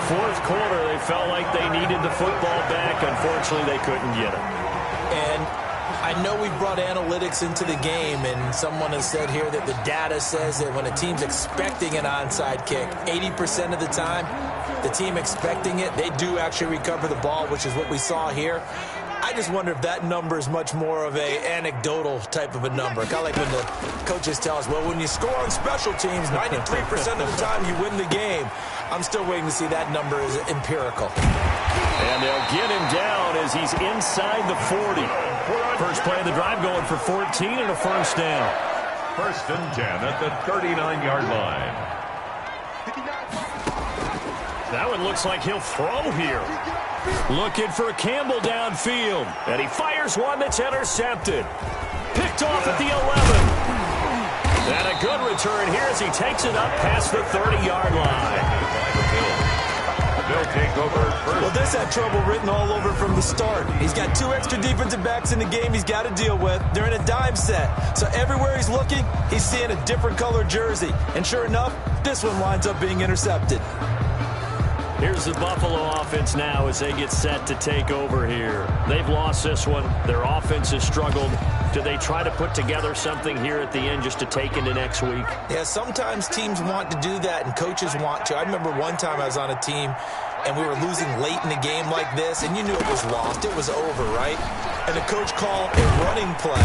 Fourth quarter, they felt like they needed the football back. Unfortunately, they couldn't get it. And I know we've brought analytics into the game, and someone has said here that the data says that when a team's expecting an onside kick, 80% of the time, the team expecting it, they do actually recover the ball, which is what we saw here. I just wonder if that number is much more of a anecdotal type of a number. Kind of like when the coaches tell us, well, when you score on special teams, 93% of the time you win the game. I'm still waiting to see that number is empirical. And they'll get him down as he's inside the 40. First play of the drive going for 14 and a first down. First and 10 at the 39-yard line. That one looks like he'll throw here. Looking for Campbell downfield. And he fires one that's intercepted. Picked off at the 11. And a good return here as he takes it up past the 30-yard line. They'll take over first. Well, this had trouble written all over from the start. He's got 2 extra defensive backs in the game he's got to deal with. They're in a dime set. So everywhere he's looking, he's seeing a different color jersey. And sure enough, this one winds up being intercepted. Here's the Buffalo offense now as they get set to take over here. They've lost this one. Their offense has struggled. Do they try to put together something here at the end just to take into next week? Yeah, sometimes teams want to do that and coaches want to. I remember one time I was on a team and we were losing late in the game like this, and you knew it was lost. It was over, right? And the coach called a running play.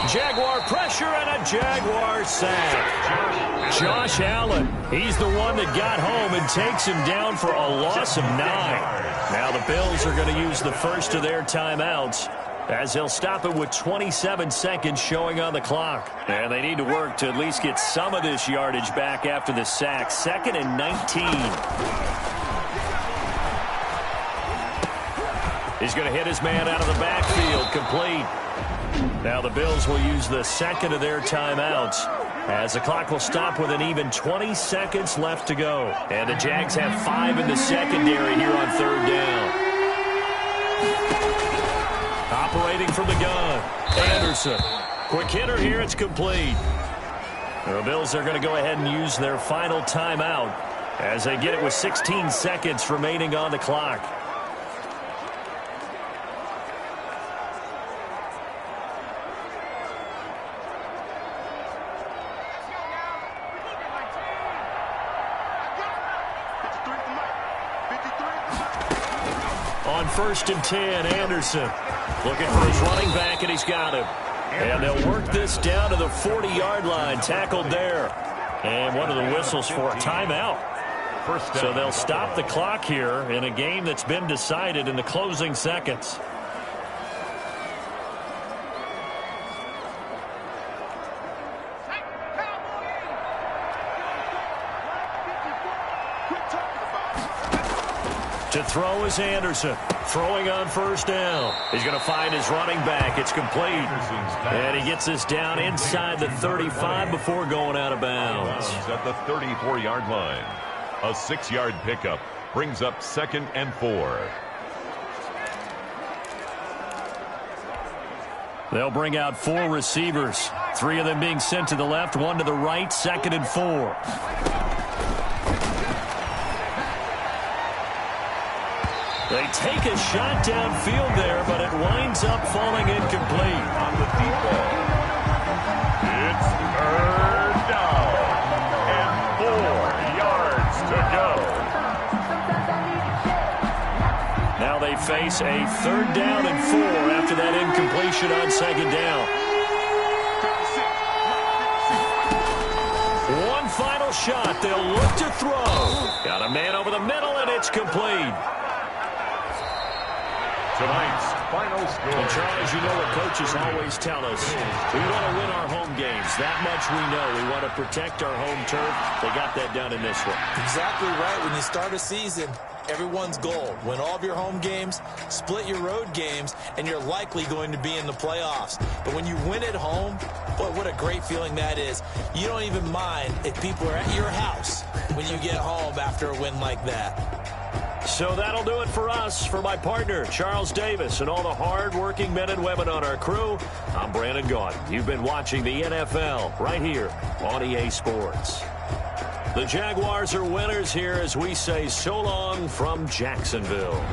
Jaguar pressure and a Jaguar sack. Josh Allen, he's the one that got home and takes him down for a loss of 9. Now the Bills are going to use the first of their timeouts as they'll stop it with 27 seconds showing on the clock. And they need to work to at least get some of this yardage back after the sack. 2nd and 19. He's going to hit his man out of the backfield, complete. Now the Bills will use the second of their timeouts as the clock will stop with an even 20 seconds left to go. And the Jags have 5 in the secondary here on 3rd down. Operating from the gun, Anderson. Quick hitter here, it's complete. The Bills are going to go ahead and use their final timeout as they get it with 16 seconds remaining on the clock. On 1st and 10, Anderson looking for his running back, and he's got him. And they'll work this down to the 40-yard line, tackled there. And one of the whistles for a timeout. So they'll stop the clock here in a game that's been decided in the closing seconds. To throw is Anderson. Throwing on 1st down. He's going to find his running back. It's complete. And he gets this down inside the 35 before going out of bounds. At the 34-yard line. A 6-yard pickup brings up 2nd and 4. They'll bring out 4 receivers. 3 of them being sent to the left, 1 to the right, 2nd and 4. They take a shot downfield there, but it winds up falling incomplete. On the deep ball. It's 3rd down. And 4 yards to go. Now they face a 3rd down and 4 after that incompletion on 2nd down. One final shot. They'll look to throw. Got a man over the middle, and it's complete. Tonight's final score. And Charles, you know what coaches always tell us. We want to win our home games. That much we know. We want to protect our home turf. They got that done in this one. Exactly right. When you start a season, everyone's goal: win all of your home games, split your road games, and you're likely going to be in the playoffs. But when you win at home, boy, what a great feeling that is. You don't even mind if people are at your house when you get home after a win like that. So that'll do it for us. For my partner, Charles Davis, and all the hard-working men and women on our crew, I'm Brandon Gaudin. You've been watching the NFL right here on EA Sports. The Jaguars are winners here as we say so long from Jacksonville.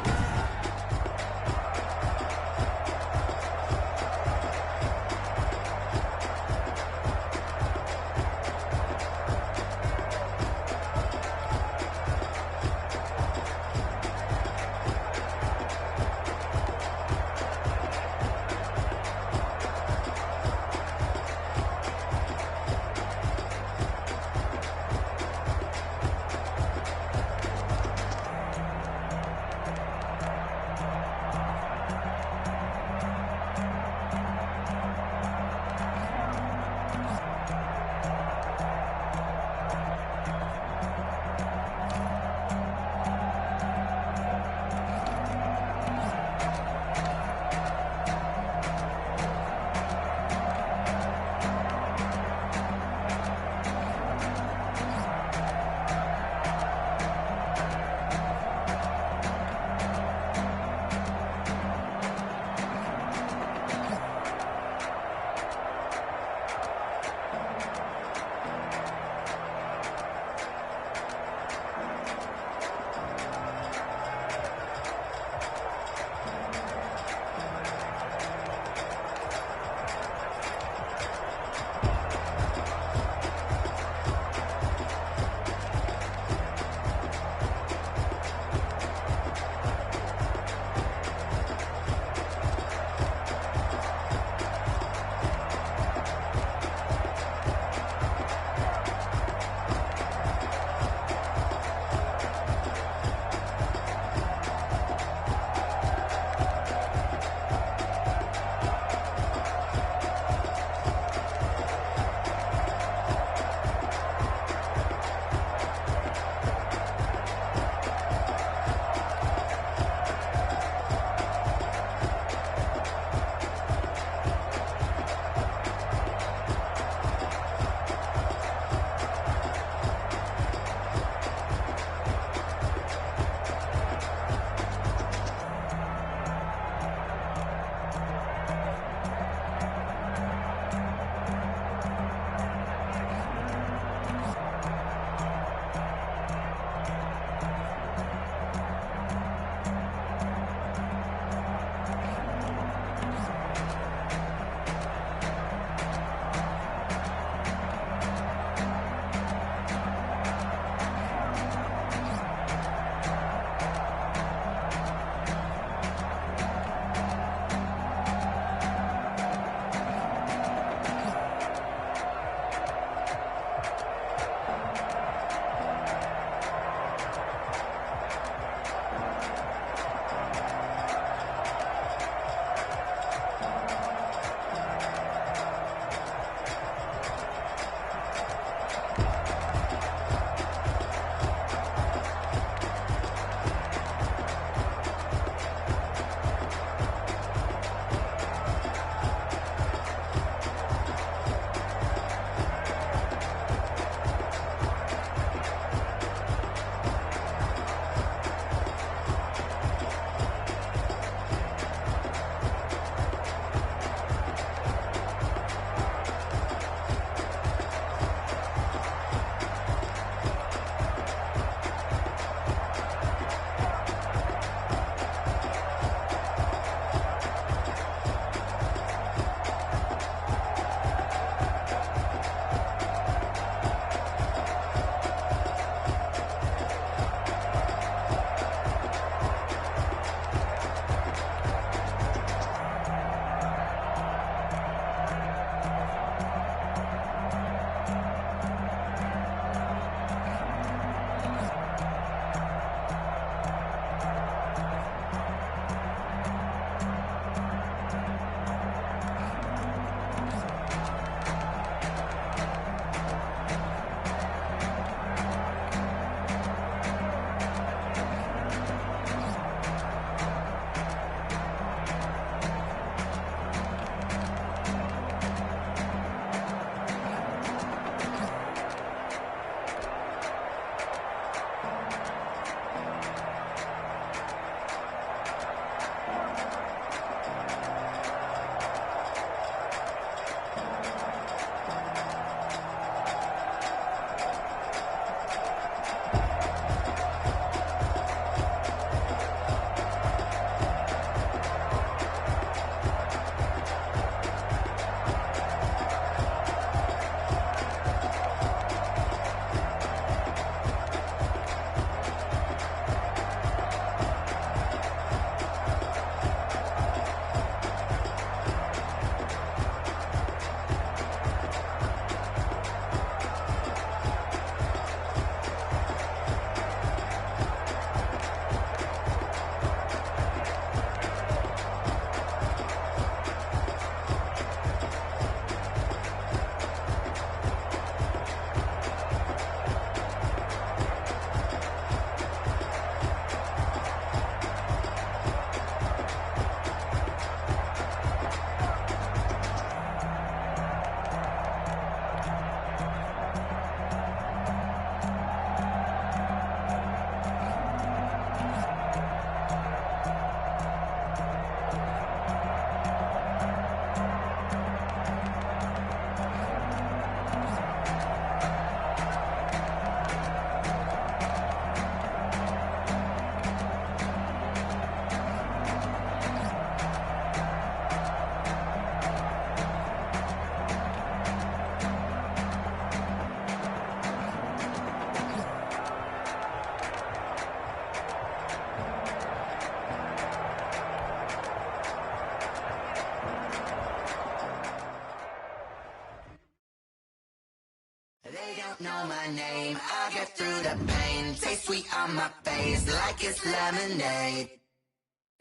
don't know my name, I get through the pain. Taste sweet on my face like it's lemonade.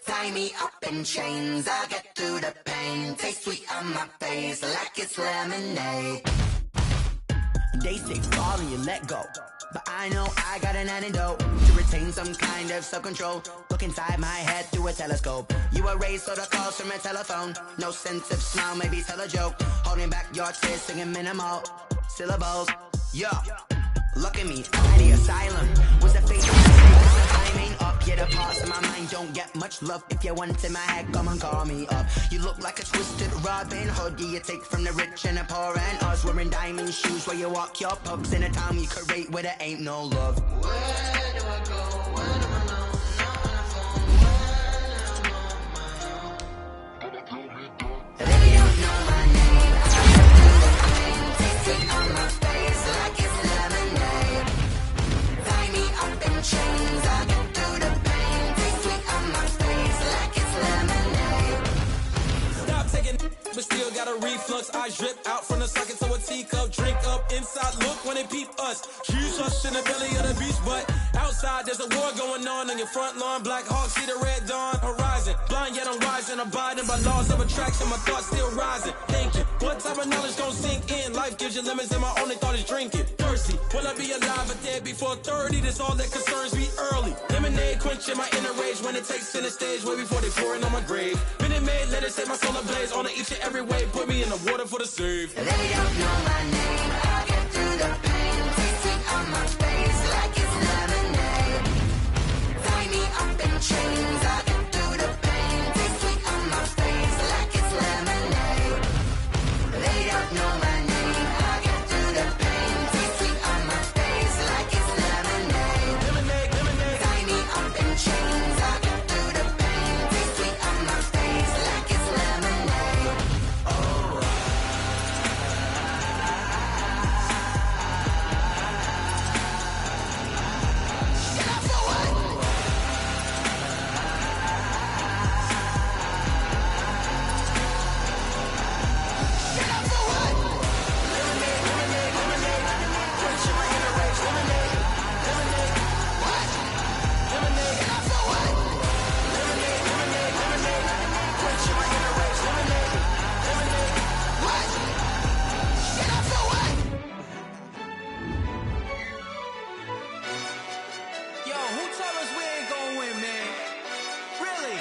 Tie me up in chains, I get through the pain. Taste sweet on my face like it's lemonade. They say fall and you let go, but I know I got an antidote to retain some kind of self-control. Look inside my head through a telescope. You erase all the calls from a telephone. No sense of smile, maybe tell a joke. Holding back your tears, singing minimal syllables. Yo, look at me, I'm the asylum. Was the face of the timing up? Yeah, the parts of my mind don't get much love. If you want in my head, come and call me up. You look like a twisted Robin Hood. You take from the rich and the poor and us. Wearing diamond shoes where you walk your pugs in a town you create where there ain't no love. Where do I go? When I'm alone? Not on the phone. When I'm on my own. They don't know my name. I get through the pain. Taste it on my face like it's lemonade. Tie me up in chains. I get through the pain. Taste sweet on my face like it's lemonade. Stop taking, but still got a reflux. I drip out from the socket to a teacup. Drink up inside, look when they peep us. Choose us in the belly of the beast, but outside there's a war going on your front lawn. Black Hawk, see the red dawn horizon. Blind yet I'm rising, abiding by laws of attraction. My thoughts still rising, thinking what type of knowledge gon' sink in? Life gives you limits and my only thought is drinking. Thirsty, will I be alive or dead before 30? That's all that concerns me early. Lemonade quenching my inner rage when it takes center stage way before they pouring on my grave. Minute Maid, let it set my soul ablaze on each and every way. Put me in the water for the save. They don't know my name, I get through the pain. Taste sweet on my face like it's lemonade. Tie me up in chains, I get through the pain. Taste sweet on my face like it's lemonade. They don't know my name, I get through the pain. Taste sweet on my face like it's lemonade. Lemonade, lemonade. Tie me up in chains, I get through the pain. Taste sweet on my face like it's lemonade. Oh. Yo, who told us we ain't gonna win, man? Really?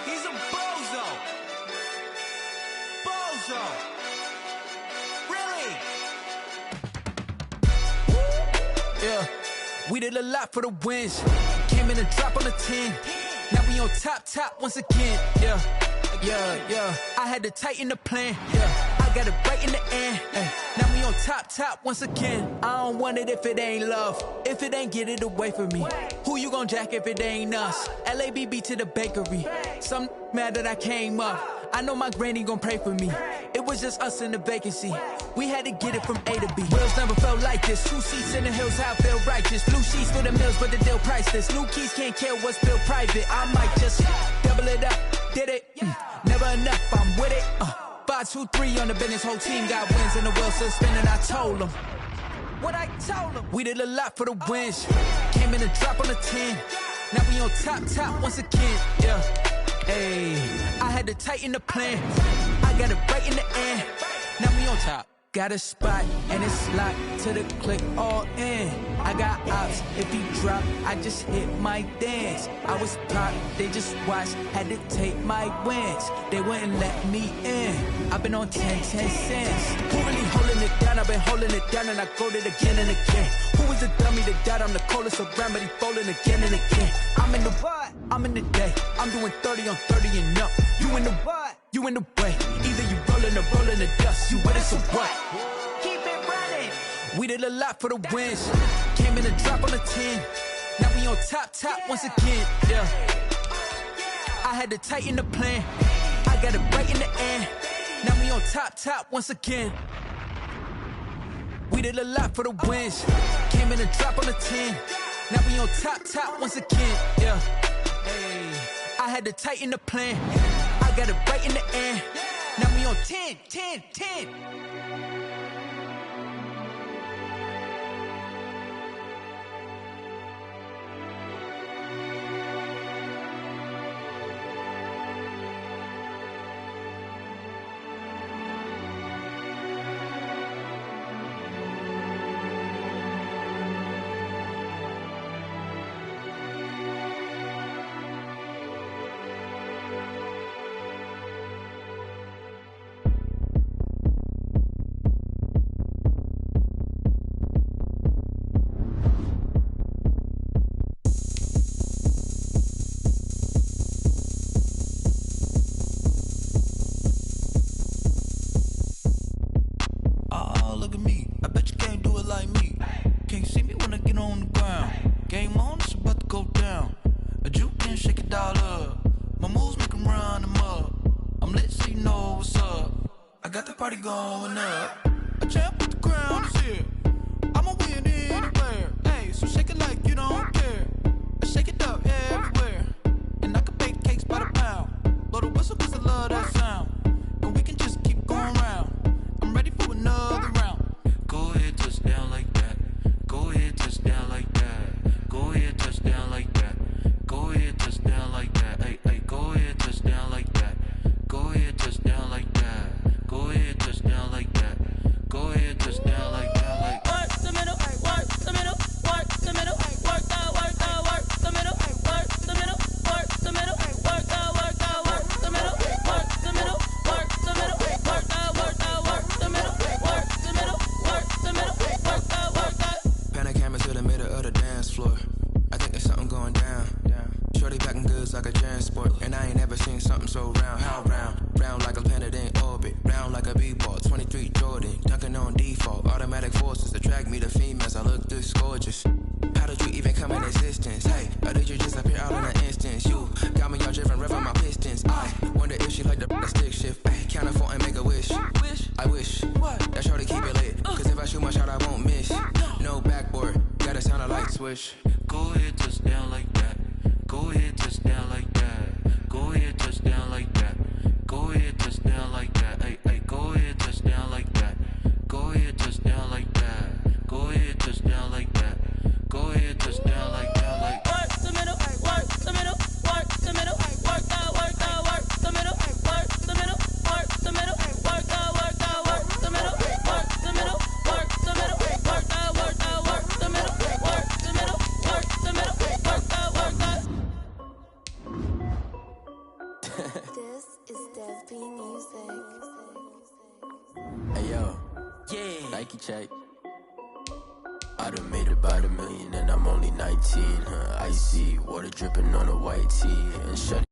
He's a bozo. Bozo. Really? Yeah, we did a lot for the wins. Came in a drop on the 10. Now we on top once again. Yeah. I had to tighten the plan. Yeah, I got it right in the end. Now we on top once again. I don't want it if it ain't love. If it ain't, get it away from me. Who you gon' jack if it ain't us? LABB to the bakery. Some mad that I came up. I know my granny gon' pray for me. It was just us in the vacancy. We had to get it from A to B. Wheels never felt like this. 2 seats in the hills, how I feel righteous. Blue sheets for the mills, but the deal priceless. New keys can't care what's built private. I might just double it up. Did it? Never enough, I'm with it. 5, 2, 3 on the business. Whole team got wins and the wheels still spinning. I told them what I told them. We did a lot for the wins. Came in a drop on the 10. Now we on top once again. Yeah. Hey, I had to tighten the plan. I got it right in the end. Now we on top. Got a spot and it's locked to the click all in. I got ops, if he drop, I just hit my dance. I was popped, they just watched, had to take my wins. They wouldn't let me in. I've been on 10 cents. Who really holding it down? I've been holding it down and I go it again and again. Who is the dummy that died? I'm the coldest around, but he folding again and again. I'm in the what? I'm in the day. I'm doing 30 on 30 and up. You in the what? You in the way. Either you rolling the dust. You with us or what? Keep it running. We did a lot for the wins. Came in a drop on the 10. Now we on top once again. Yeah. I had to tighten the plan. I got it right in the end. Now we on top once again. We did a lot for the wins. Came in a drop on the 10. Now we on top once again. Yeah. Hey, I had to tighten the plan. I got it right in the end. Now we on 10. you know what's up. I got the party going up. A champ with the crown is here. I'ma win anywhere. Hey, so shake it like you don't care. I shake it up everywhere. And I can bake cakes by the pound. Blow the whistle 'cause I love that sound. And we can just keep going round. I'm ready for another round. Go ahead, touch down like that. Go ahead, touch down like that. Go ahead, touch down like that. Go ahead, touch down like that. Hey, hey, go ahead, touch down like that. Go ahead, touch down like that. Go ahead, touch down like that. Go ahead, touch down like that. Like work the middle, work the middle, work the middle, work the middle, work the middle, work the middle, work the middle, work the middle, work the middle, work the middle, work the middle, work the middle, work the middle, work the. Pan a camera to the middle of the dance floor. I think there's something going down. Shorty packing goods like a transport, and I ain't never seen something so round. How round? Round like a planet in orbit, round like a b-ball. 23 Jordan, dunking on default. Automatic forces attract me to females. I look this gorgeous. How did you even come in existence? Hey, or did you just appear out in an instance? You got me all driven, revving my pistons. I wonder if she like the stick shift. Hey, count it 4 and make a wish. I wish that shorty keep it lit, 'cause if I shoot my shot, I won't miss. No backboard, gotta sound a light switch. go ahead, touch down like that. Go ahead, touch down like that. Go ahead, touch down like that. Go ahead, touch down like that. Hey, hey, go ahead, touch down like that. Go ahead, touch down like that. Go ahead, touch down like that. Go ahead, touch down like that. Like work the middle, work the middle, work the middle, work the middle, work the middle, work the middle, work the middle, work the middle, work the middle, work the middle, work the middle, work the middle, work the middle, work the middle, work the. This is Dev B Music. Hey yo, yeah, Nike check. I done made about $1 million and I'm only 19. Icy water dripping on a white tee and shut.